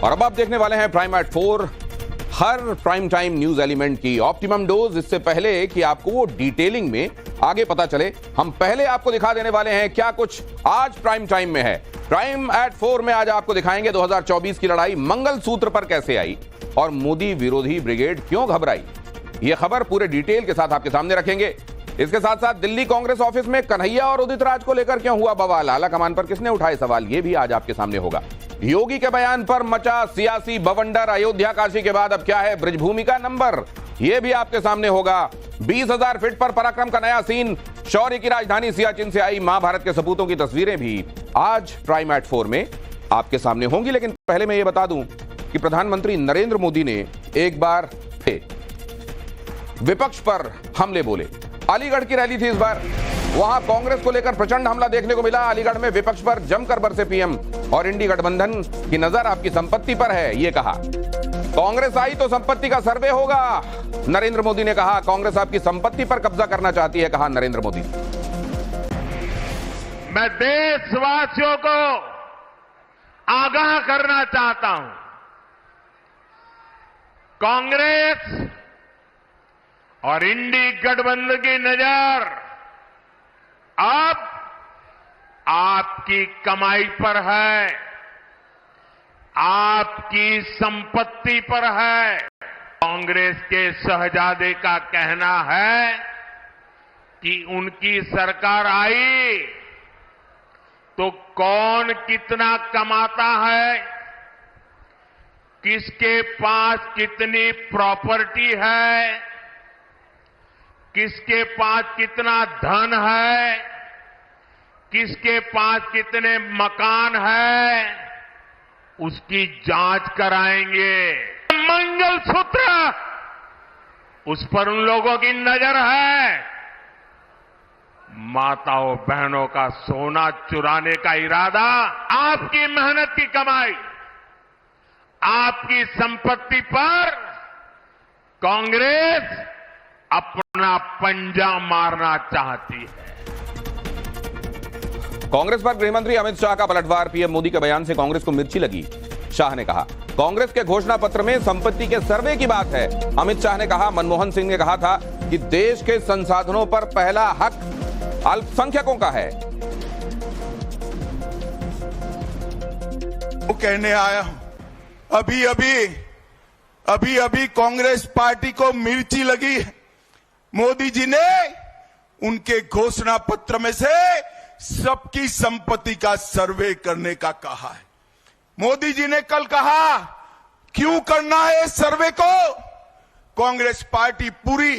और अब आप देखने वाले हैं प्राइम एट 4, हर प्राइम टाइम न्यूज एलिमेंट की ऑप्टिमम डोज। इससे पहले कि आपको वो डिटेलिंग में आगे पता चले, हम पहले आपको दिखा देने वाले हैं क्या कुछ आज प्राइम टाइम में है। प्राइम एट 4 में आज आपको दिखाएंगे 2024 की लड़ाई मंगलसूत्र पर कैसे आई और मोदी विरोधी ब्रिगेड क्यों घबराई। यह खबर पूरे डिटेल के साथ आपके सामने रखेंगे। इसके साथ साथ दिल्ली कांग्रेस ऑफिस में कन्हैया और उदित राज को लेकर क्यों हुआ बवाल, आला कमान पर किसने उठाए सवाल, यह भी आज आपके सामने होगा। योगी के बयान पर मचा सियासी बवंडर, अयोध्या काशी के बाद अब क्या है ब्रजभूमि का नंबर, यह भी आपके सामने होगा। 20,000 फीट पर पराक्रम का नया सीन, शौर्य की राजधानी सियाचिन से आई महाभारत के सपूतों की तस्वीरें भी आज प्राइम एट 4 में आपके सामने होंगी। लेकिन पहले मैं यह बता दूं कि प्रधानमंत्री नरेंद्र मोदी ने एक बार फिर विपक्ष पर हमले बोले। अलीगढ़ की रैली थी इस बार, वहां कांग्रेस को लेकर प्रचंड हमला देखने को मिला। अलीगढ़ में विपक्ष पर जमकर बरसे पीएम और इंडी गठबंधन की नजर आपकी संपत्ति पर है, यह कहा। कांग्रेस आई तो संपत्ति का सर्वे होगा, नरेंद्र मोदी ने कहा। कांग्रेस आपकी संपत्ति पर कब्जा करना चाहती है, कहा नरेंद्र मोदी। मैं देशवासियों को आगाह करना चाहता हूं, कांग्रेस और इंडी गठबंधन की नजर अब आपकी कमाई पर है, आपकी संपत्ति पर है। कांग्रेस के शहजादे का कहना है कि उनकी सरकार आई तो कौन कितना कमाता है, किसके पास कितनी प्रॉपर्टी है, किसके पास कितना धन है, किसके पास कितने मकान है, उसकी जांच कराएंगे। मंगलसूत्र, उस पर उन लोगों की नजर है। माताओं बहनों का सोना चुराने का इरादा, आपकी मेहनत की कमाई, आपकी संपत्ति पर कांग्रेस अपना पंजा मारना चाहती है। कांग्रेस पर गृहमंत्री अमित शाह का पलटवार, पीएम मोदी के बयान से कांग्रेस को मिर्ची लगी। शाह ने कहा कांग्रेस के घोषणा पत्र में संपत्ति के सर्वे की बात है। अमित शाह ने कहा मनमोहन सिंह ने कहा था कि देश के संसाधनों पर पहला हक अल्पसंख्यकों का है। वो कहने आया हूं, अभी कांग्रेस पार्टी को मिर्ची लगी है। मोदी जी ने उनके घोषणा पत्र में से सबकी संपत्ति का सर्वे करने का कहा है। मोदी जी ने कल कहा क्यों करना है इस सर्वे को, कांग्रेस पार्टी पूरी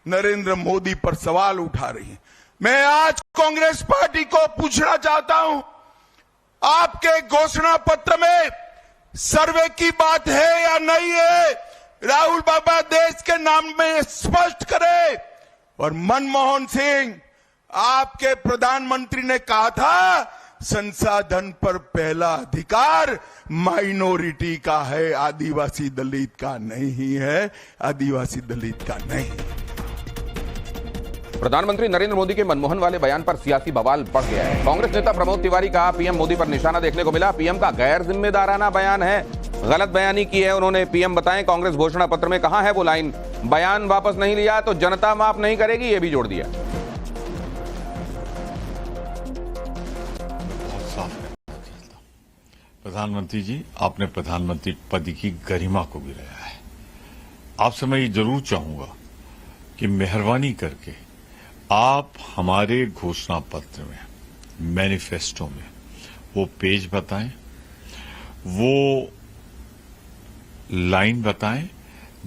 नरेंद्र मोदी पर सवाल उठा रही है। मैं आज कांग्रेस पार्टी को पूछना चाहता हूं, आपके घोषणा पत्र में सर्वे की बात है या नहीं है? राहुल बाबा देश के नाम में स्पष्ट करे। और मनमोहन सिंह, आपके प्रधानमंत्री ने कहा था संसाधन पर पहला अधिकार माइनॉरिटी का है, आदिवासी दलित का नहीं है, आदिवासी दलित का नहीं। प्रधानमंत्री नरेंद्र मोदी के मनमोहन वाले बयान पर सियासी बवाल बढ़ गया है। कांग्रेस नेता प्रमोद तिवारी का पीएम मोदी पर निशाना देखने को मिला। पीएम का गैर जिम्मेदाराना बयान है, गलत बयानी की है उन्होंने। पीएम बताएं कांग्रेस घोषणा पत्र में कहां है वो लाइन, बयान वापस नहीं लिया तो जनता माफ नहीं करेगी, ये भी जोड़ दिया। प्रधानमंत्री जी, आपने प्रधानमंत्री पद की गरिमा को गिराया है। आपसे मैं ये जरूर चाहूंगा कि मेहरबानी करके आप हमारे घोषणा पत्र में, मैनिफेस्टो में वो पेज बताएं, वो लाइन बताएं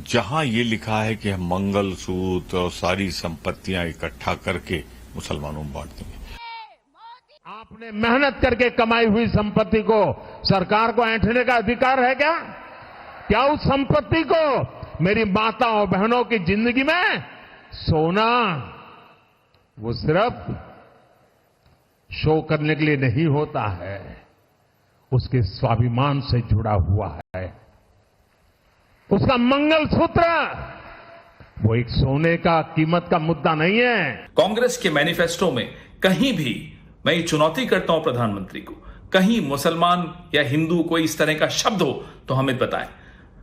जहां ये लिखा है कि हम मंगलसूत्र और सारी संपत्तियां इकट्ठा करके मुसलमानों में बांट देंगे। आपने मेहनत करके कमाई हुई संपत्ति को सरकार को ऐंठने का अधिकार है क्या? क्या उस संपत्ति को मेरी माताओं बहनों की जिंदगी में सोना, वो सिर्फ शो करने के लिए नहीं होता है, उसके स्वाभिमान से जुड़ा हुआ है। उसका मंगलसूत्र वो एक सोने का कीमत का मुद्दा नहीं है। कांग्रेस के मैनिफेस्टो में कहीं भी मैं ये चुनौती करता हूं प्रधानमंत्री को, कहीं मुसलमान या हिंदू कोई इस तरह का शब्द हो तो हमें बताएं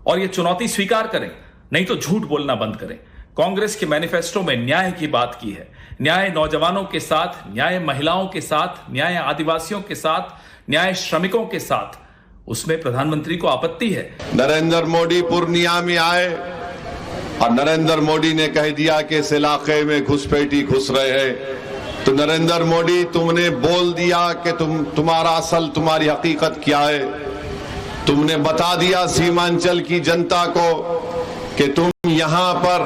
और ये चुनौती स्वीकार करें, नहीं तो झूठ बोलना बंद करें। कांग्रेस के मैनिफेस्टो में न्याय की बात की है। न्याय नौजवानों के साथ, न्याय महिलाओं के साथ, न्याय आदिवासियों के साथ, न्याय श्रमिकों के साथ। उसमें प्रधानमंत्री को आपत्ति है। नरेंद्र मोदी पूर्णिया में आए और नरेंद्र मोदी ने कह दिया कि इस इलाके में घुसपैठी घुस रहे हैं, तो नरेंद्र मोदी तुमने बोल दिया कि तुम्हारी हकीकत क्या है। तुमने बता दिया सीमांचल की जनता को कि तुम यहां पर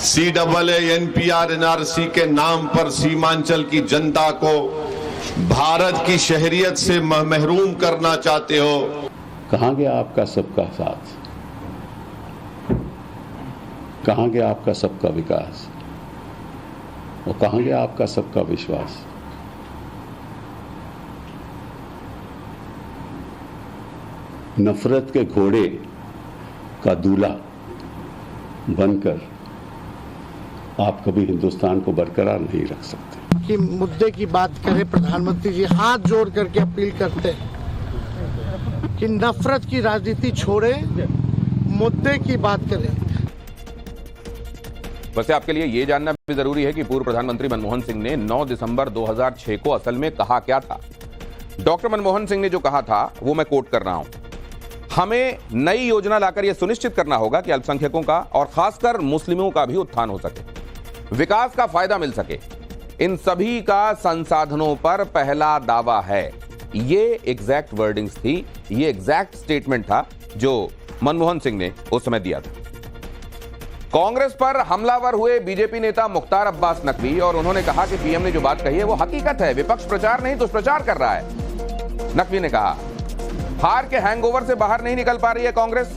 CAA, NPR, NRC के नाम पर सीमांचल की जनता को भारत की शहरियत से महरूम करना चाहते हो। कहां गया आपका सबका साथ, कहां गया आपका सबका विकास, और कहां गया आपका सबका विश्वास। नफरत के घोड़े का दूल्हा बनकर आप कभी हिंदुस्तान को बरकरार नहीं रख सकते। कि मुद्दे की बात करें, प्रधानमंत्री जी हाथ जोड़ करके अपील करते हैं कि नफरत की राजनीति छोड़े, मुद्दे की बात करें। वैसे आपके लिए यह जानना भी जरूरी है कि पूर्व प्रधानमंत्री मनमोहन सिंह ने 9 दिसंबर 2006 को असल में कहा क्या था। डॉक्टर मनमोहन सिंह ने जो कहा था वो मैं कोट कर रहा हूं, हमें नई योजना लाकर यह सुनिश्चित करना होगा कि अल्पसंख्यकों का और खासकर मुस्लिमों का भी उत्थान हो सके, विकास का फायदा मिल सके। इन सभी का संसाधनों पर पहला दावा है। ये एग्जैक्ट वर्डिंग्स थी, ये एग्जैक्ट स्टेटमेंट था जो मनमोहन सिंह ने उस समय दिया था। कांग्रेस पर हमलावर हुए बीजेपी नेता मुख्तार अब्बास नकवी और उन्होंने कहा कि पीएम ने जो बात कही है वो हकीकत है, विपक्ष प्रचार नहीं दुष्प्रचार कर रहा है। नकवी ने कहा हार के हैंगओवर से बाहर नहीं निकल पा रही है कांग्रेस,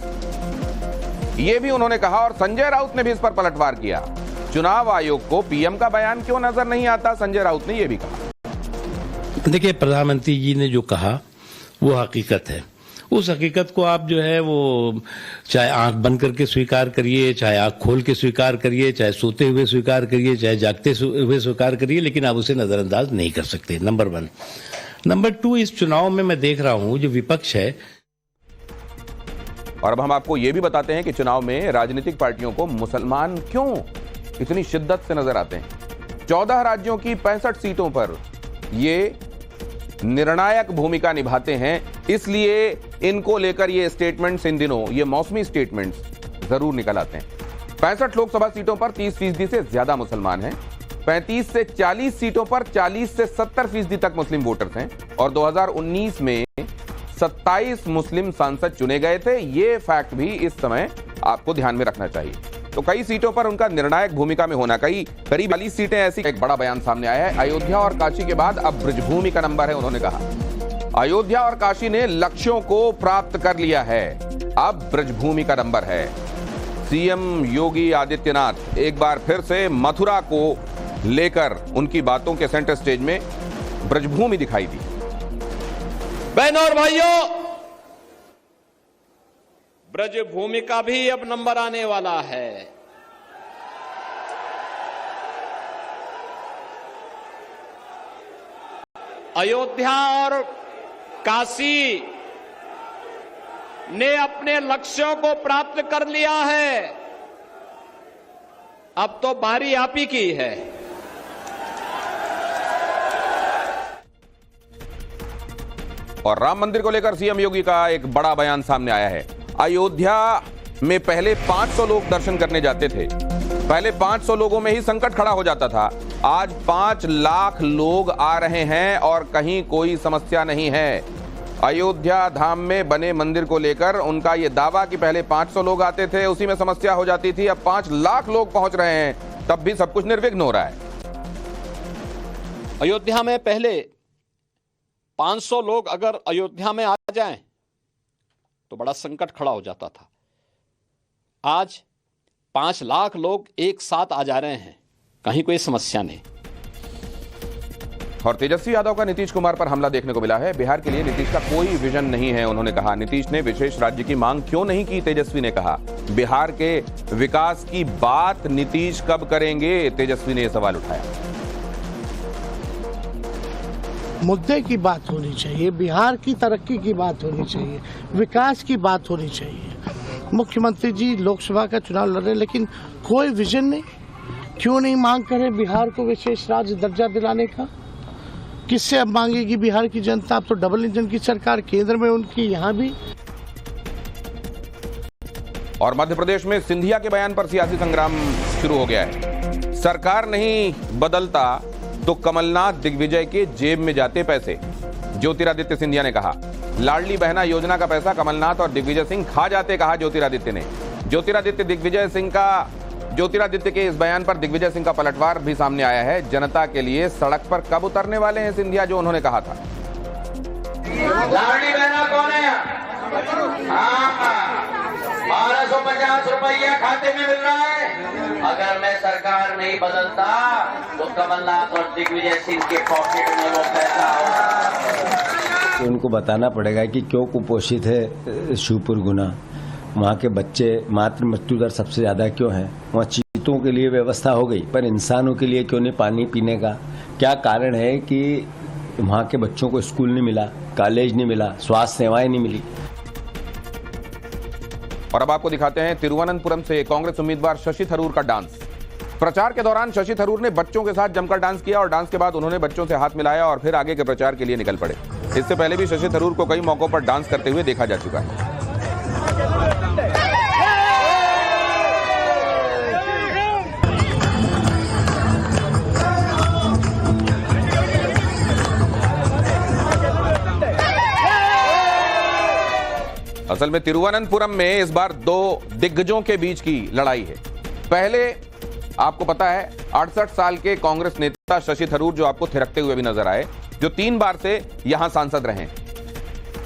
यह भी उन्होंने कहा। और संजय राउत ने भी इस पर पलटवार किया। चुनाव आयोग को पीएम का बयान क्यों नजर नहीं आता, संजय राउत ने यह भी कहा। देखिए, प्रधानमंत्री जी ने जो कहा वो हकीकत है। उस हकीकत को आप जो है वो चाहे आंख बंद करके स्वीकार करिए, चाहे आंख खोल के स्वीकार करिए, चाहे सोते हुए स्वीकार करिए, चाहे जागते हुए स्वीकार करिए, लेकिन आप उसे नजरअंदाज नहीं कर सकते। नंबर 1। नंबर 2, इस चुनाव में मैं देख रहा हूं जो विपक्ष है। और अब हम आपको यह भी बताते हैं कि चुनाव में राजनीतिक पार्टियों को मुसलमान क्यों इतनी शिद्दत से नजर आते हैं। 14 राज्यों की 65 सीटों पर ये निर्णायक भूमिका निभाते हैं, इसलिए इनको लेकर ये स्टेटमेंट्स इन दिनों, ये मौसमी स्टेटमेंट्स जरूर निकल आते हैं। 65 लोकसभा सीटों पर 30% से ज्यादा मुसलमान हैं। 35 से 40 सीटों पर 40 से 70% तक मुस्लिम वोटर्स हैं। और 2019 में 27 मुस्लिम सांसद चुने गए थे। ये फैक्ट भी इस समय आपको ध्यान में रखना चाहिए। तो कई सीटों पर उनका निर्णायक भूमिका में होना, करीब 40 सीटें ऐसी। एक बड़ा बयान सामने आया है, अयोध्या और काशी के बाद अब ब्रजभूमि का नंबर है। उन्होंने कहा अयोध्या और काशी ने लक्ष्यों को प्राप्त कर लिया है, अब ब्रजभूमि का नंबर है। सीएम योगी आदित्यनाथ एक बार फिर से मथुरा को लेकर उनकी बातों के सेंटर स्टेज में ब्रजभूमि दिखाई दी। बहनों और भाइयों, ब्रजभूमि का भी अब नंबर आने वाला है। अयोध्या और काशी ने अपने लक्ष्यों को प्राप्त कर लिया है, अब तो बारी आप ही की है। और राम मंदिर को लेकर सीएम योगी का एक बड़ा बयान सामने आया है। अयोध्या में पहले 500 लोग दर्शन करने जाते थे, पहले 500 लोगों में ही संकट खड़ा हो जाता था। आज 5 लाख लोग आ रहे हैं और कहीं कोई समस्या नहीं है। अयोध्या धाम में बने मंदिर को लेकर उनका यह दावा कि पहले 500 लोग आते थे, उसी में समस्या हो जाती थी, अब 5 लाख लोग पहुंच रहे हैं, तब भी सब कुछ निर्विघ्न हो रहा है। अयोध्या में पहले 500 लोग अगर अयोध्या में आ जाएं तो बड़ा संकट खड़ा हो जाता था। आज 5 लाख लोग एक साथ आ जा रहे हैं, कहीं कोई समस्या नहीं। और तेजस्वी यादव का नीतीश कुमार पर हमला देखने को मिला है। बिहार के लिए नीतीश का कोई विजन नहीं है, उन्होंने कहा। नीतीश ने विशेष राज्य की मांग क्यों नहीं की, तेजस्वी ने कहा। बिहार के विकास की बात नीतीश कब करेंगे, तेजस्वी ने यह सवाल उठाया। मुद्दे की बात होनी चाहिए, बिहार की तरक्की की बात होनी चाहिए, विकास की बात होनी चाहिए। मुख्यमंत्री जी लोकसभा का चुनाव लड़ रहे हैं, लेकिन कोई विजन नहीं। क्यों नहीं मांग करे बिहार को विशेष राज्य दर्जा दिलाने का? किससे अब मांगेगी बिहार की जनता? अब तो डबल इंजन की सरकार केंद्र में उनकी, यहाँ भी। और मध्य प्रदेश में सिंधिया के बयान पर सियासी संग्राम शुरू हो गया है। सरकार नहीं बदलता तो कमलनाथ दिग्विजय के जेब में जाते पैसे, ज्योतिरादित्य सिंधिया ने कहा। लाडली बहना योजना का पैसा कमलनाथ और दिग्विजय सिंह खा जाते, कहा ज्योतिरादित्य ने। ज्योतिरादित्य के इस बयान पर दिग्विजय सिंह का पलटवार भी सामने आया है। जनता के लिए सड़क पर कब उतरने वाले हैं सिंधिया, जो उन्होंने कहा था। लाडली बहना कौन है? 1250 रुपया खाते में मिल रहा है। अगर मैं सरकार नहीं बदलता तो कमलनाथ और दिग्विजय सिंह के पॉकेट में वो पैसा होगा। उनको बताना पड़ेगा कि क्यों कुपोषित है शिवपुर गुना, वहाँ के बच्चे मातृ मृत्यु दर सबसे ज्यादा क्यों है, वहाँ चीतों के लिए व्यवस्था हो गई पर इंसानों के लिए क्यों नहीं पानी पीने का? क्या कारण है कि वहाँ के बच्चों को स्कूल नहीं मिला, कॉलेज नहीं मिला, स्वास्थ्य सेवाएं नहीं मिली? और अब आपको दिखाते हैं तिरुवनंतपुरम से कांग्रेस उम्मीदवार शशि थरूर का डांस। प्रचार के दौरान शशि थरूर ने बच्चों के साथ जमकर डांस किया और डांस के बाद उन्होंने बच्चों से हाथ मिलाया और फिर आगे के प्रचार के लिए निकल पड़े। इससे पहले भी शशि थरूर को कई मौकों पर डांस करते हुए देखा जा चुका है। असल में तिरुवनंतपुरम में इस बार दो दिग्गजों के बीच की लड़ाई है। पहले आपको पता है 68 साल के कांग्रेस नेता शशि थरूर, जो आपको थिरकते हुए भी नजर आए, जो 3 बार से यहां सांसद रहे।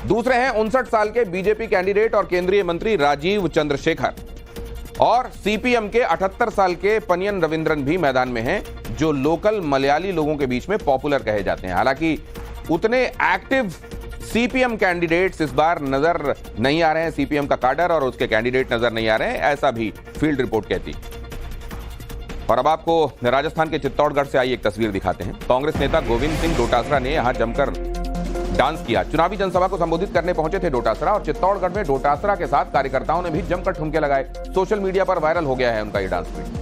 दूसरे हैं 59 साल के बीजेपी कैंडिडेट और केंद्रीय मंत्री राजीव चंद्रशेखर, और सीपीएम के 78 साल के पनियन रविंद्रन भी मैदान में हैं, जो लोकल मलयाली लोगों के बीच में पॉपुलर कहे जाते हैं। हालांकि उतने एक्टिव सीपीएम कैंडिडेट्स इस बार नजर नहीं आ रहे हैं। सीपीएम का काडर और उसके कैंडिडेट नजर नहीं आ रहे हैं, ऐसा भी फील्ड रिपोर्ट कहती। और अब आपको राजस्थान के चित्तौड़गढ़ से आई एक तस्वीर दिखाते हैं। कांग्रेस नेता गोविंद सिंह डोटासरा ने यहां जमकर डांस किया। चुनावी जनसभा को संबोधित करने पहुंचे थे डोटासरा, और चित्तौड़गढ़ में डोटासरा के साथ कार्यकर्ताओं ने भी जमकर ठुमके लगाए। सोशल मीडिया पर वायरल हो गया है उनका ये डांस वीडियो।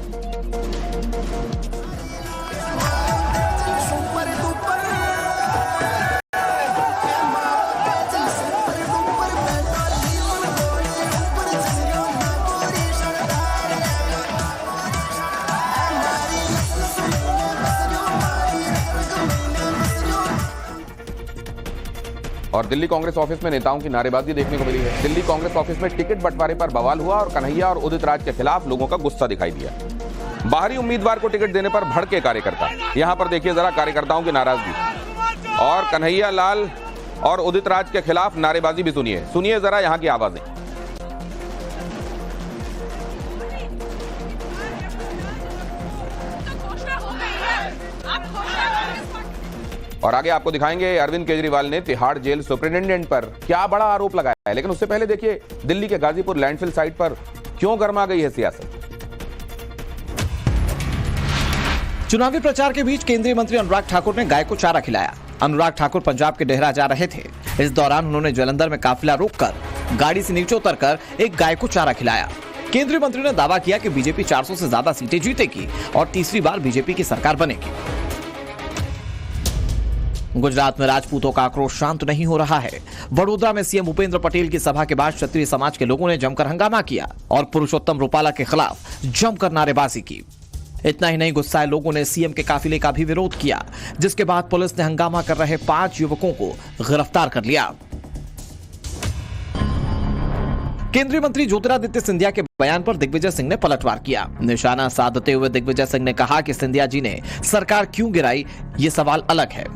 और दिल्ली कांग्रेस ऑफिस में नेताओं की नारेबाजी देखने को मिली है। दिल्ली कांग्रेस ऑफिस में टिकट बंटवारे पर बवाल हुआ और कन्हैया और उदित राज के खिलाफ लोगों का गुस्सा दिखाई दिया। बाहरी उम्मीदवार को टिकट देने पर भड़के कार्यकर्ता। यहां पर देखिए जरा कार्यकर्ताओं की नाराजगी, और कन्हैया लाल और उदित राज के खिलाफ नारेबाजी भी सुनिए जरा यहां की आवाजें। और आगे आपको दिखाएंगे अरविंद केजरीवाल ने तिहाड़ जेल सुपरिटेंडेंट पर क्या बड़ा आरोप लगाया है। लेकिन उससे पहले देखिए दिल्ली के गाजीपुर लैंडफिल साइट पर क्यों गर्मा गई है सियासत। चुनावी प्रचार के बीच केंद्रीय मंत्री अनुराग ठाकुर ने गाय को चारा खिलाया। अनुराग ठाकुर पंजाब के डेहरा जा रहे थे। इस दौरान उन्होंने जलंधर में काफिला रोककर गाड़ी से नीचे उतरकर एक गाय को चारा खिलाया। केंद्रीय मंत्री ने दावा किया कि बीजेपी 400 से ज्यादा सीटें जीतेगी और तीसरी बार बीजेपी की सरकार बनेगी। गुजरात में राजपूतों का आक्रोश शांत नहीं हो रहा है। वडोदरा में सीएम भूपेंद्र पटेल की सभा के बाद क्षत्रिय समाज के लोगों ने जमकर हंगामा किया और पुरुषोत्तम रूपाला के खिलाफ जमकर नारेबाजी की। इतना ही नहीं, गुस्साए लोगों ने सीएम के काफिले का भी विरोध किया, जिसके बाद पुलिस ने हंगामा कर रहे 5 युवकों को गिरफ्तार कर लिया। केंद्रीय मंत्री ज्योतिरादित्य सिंधिया के बयान पर दिग्विजय सिंह ने पलटवार किया। निशाना साधते हुए दिग्विजय सिंह ने कहा कि सिंधिया जी ने सरकार क्यों गिराई, ये सवाल अलग है।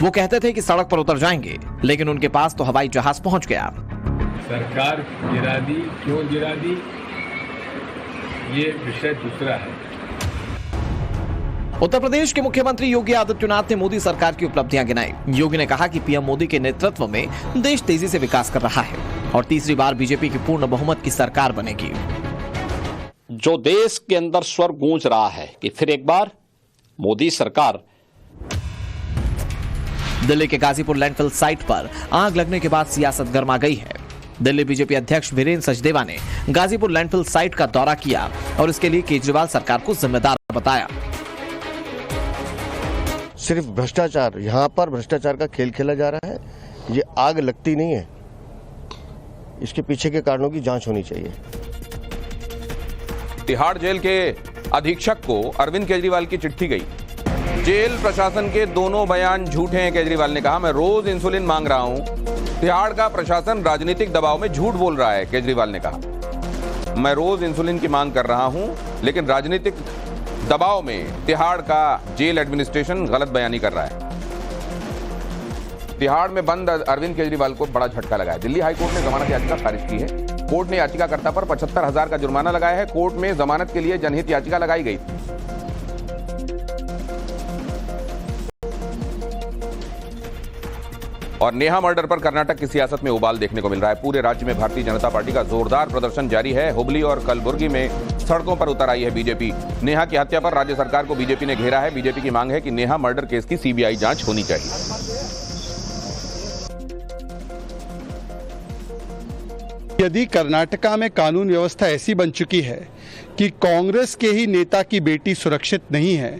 वो कहते थे कि सड़क पर उतर जाएंगे, लेकिन उनके पास तो हवाई जहाज पहुंच गया। सरकार गिरा दी, क्यों गिरा दी, ये विषय दूसरा है। उत्तर प्रदेश के मुख्यमंत्री योगी आदित्यनाथ ने मोदी सरकार की उपलब्धियां गिनाई। योगी ने कहा कि पीएम मोदी के नेतृत्व में देश तेजी से विकास कर रहा है और तीसरी बार बीजेपी की पूर्ण बहुमत की सरकार बनेगी। जो देश के अंदर स्वर गूंज रहा है कि फिर एक बार मोदी सरकार दिल्ली के गाजीपुर लैंडफिल साइट पर आग लगने के बाद सियासत गर्मा गई है। दिल्ली बीजेपी अध्यक्ष वीरेंद्र सचदेवा ने गाजीपुर लैंडफिल साइट का दौरा किया और इसके लिए केजरीवाल सरकार को जिम्मेदार बताया। सिर्फ भ्रष्टाचार, यहाँ पर भ्रष्टाचार का खेल खेला जा रहा है। ये आग लगती नहीं है, इसके पीछे के कारणों की जांच होनी चाहिए। तिहाड़ जेल के अधीक्षक को अरविंद केजरीवाल की चिट्ठी गई। जेल प्रशासन के दोनों बयान झूठे हैं, केजरीवाल ने कहा। मैं रोज इंसुलिन मांग रहा हूं। तिहाड़ का प्रशासन राजनीतिक दबाव में झूठ बोल रहा है, केजरीवाल ने कहा। मैं रोज इंसुलिन की मांग कर रहा हूं, लेकिन राजनीतिक दबाव में तिहाड़ का जेल एडमिनिस्ट्रेशन गलत बयानी कर रहा है। तिहाड़ में बंद अरविंद केजरीवाल को बड़ा झटका लगा है। दिल्ली हाईकोर्ट ने जमानत याचिका खारिज की है। कोर्ट ने याचिकाकर्ता पर 75,000 का जुर्माना लगाया है। कोर्ट में जमानत के लिए जनहित याचिका लगाई गई थी। और नेहा मर्डर पर कर्नाटक की सियासत में उबाल देखने को मिल रहा है। पूरे राज्य में भारतीय जनता पार्टी का जोरदार प्रदर्शन जारी है। हुबली और कलबुर्गी में सड़कों पर उतर आई है बीजेपी। नेहा की हत्या पर राज्य सरकार को बीजेपी ने घेरा है। बीजेपी की मांग है कि नेहा मर्डर केस की सीबीआई जांच होनी चाहिए। यदि कर्नाटका में कानून व्यवस्था ऐसी बन चुकी है कि कांग्रेस के ही नेता की बेटी सुरक्षित नहीं है,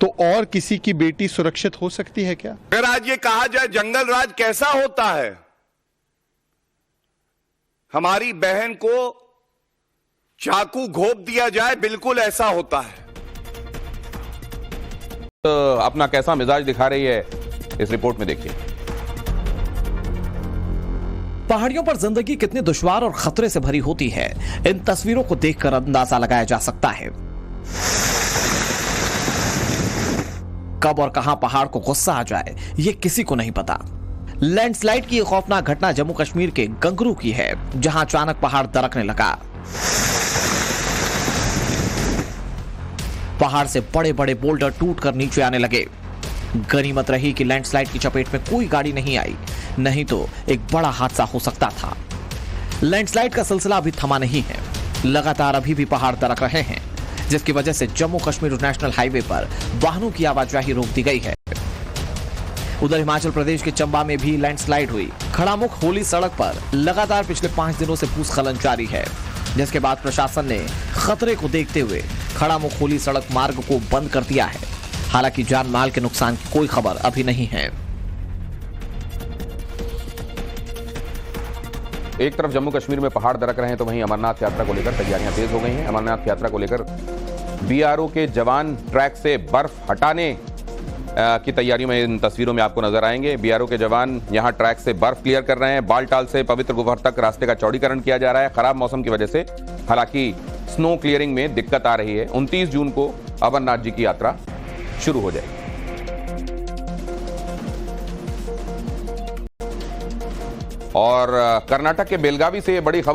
तो और किसी की बेटी सुरक्षित हो सकती है क्या? अगर आज ये कहा जाए जंगल राज कैसा होता है, हमारी बहन को चाकू घोंप दिया जाए, बिल्कुल ऐसा होता है। तो अपना कैसा मिजाज दिखा रही है, इस रिपोर्ट में देखिए। पहाड़ियों पर जिंदगी कितनी दुश्वार और खतरे से भरी होती है, इन तस्वीरों को देखकर अंदाजा लगाया जा सकता है। कब और कहां पहाड़ को गुस्सा आ जाए, यह किसी को नहीं पता। लैंडस्लाइड की खौफनाक घटना जम्मू कश्मीर के गंगरू की है, जहां अचानक पहाड़ दरकने लगा। पहाड़ से बड़े बड़े बोल्डर टूटकर नीचे आने लगे। गनीमत रही कि लैंडस्लाइड की चपेट में कोई गाड़ी नहीं आई, नहीं तो एक बड़ा हादसा हो सकता था। लैंडस्लाइड का सिलसिला अभी थमा नहीं है। लगातार अभी भी पहाड़ दरक रहे हैं, जिसकी वजह से जम्मू कश्मीर नेशनल हाईवे पर वाहनों की आवाजाही रोक दी गई है। उधर हिमाचल प्रदेश के चंबा में भी लैंडस्लाइड हुई। खड़ामुख होली सड़क पर लगातार पिछले 5 दिनों से भूस्खलन जारी है, जिसके बाद प्रशासन ने खतरे को देखते हुए खड़ामुख होली सड़क मार्ग को बंद कर दिया है। हालांकि जान माल के नुकसान की कोई खबर अभी नहीं है। एक तरफ जम्मू कश्मीर में पहाड़ दरक रहे हैं, तो वहीं अमरनाथ यात्रा को लेकर तैयारियां तेज हो गई हैं। अमरनाथ यात्रा को लेकर बीआरओ के जवान ट्रैक से बर्फ हटाने की तैयारियों में इन तस्वीरों में आपको नजर आएंगे। बीआरओ के जवान यहां ट्रैक से बर्फ क्लियर कर रहे हैं। बालटाल से पवित्र गुफर तक रास्ते का चौड़ीकरण किया जा रहा है। खराब मौसम की वजह से हालांकि स्नो क्लियरिंग में दिक्कत आ रही है। 29 जून को अमरनाथ जी की यात्रा शुरू हो जाएगी। और कर्नाटक के बेलगावी से बड़ी खबर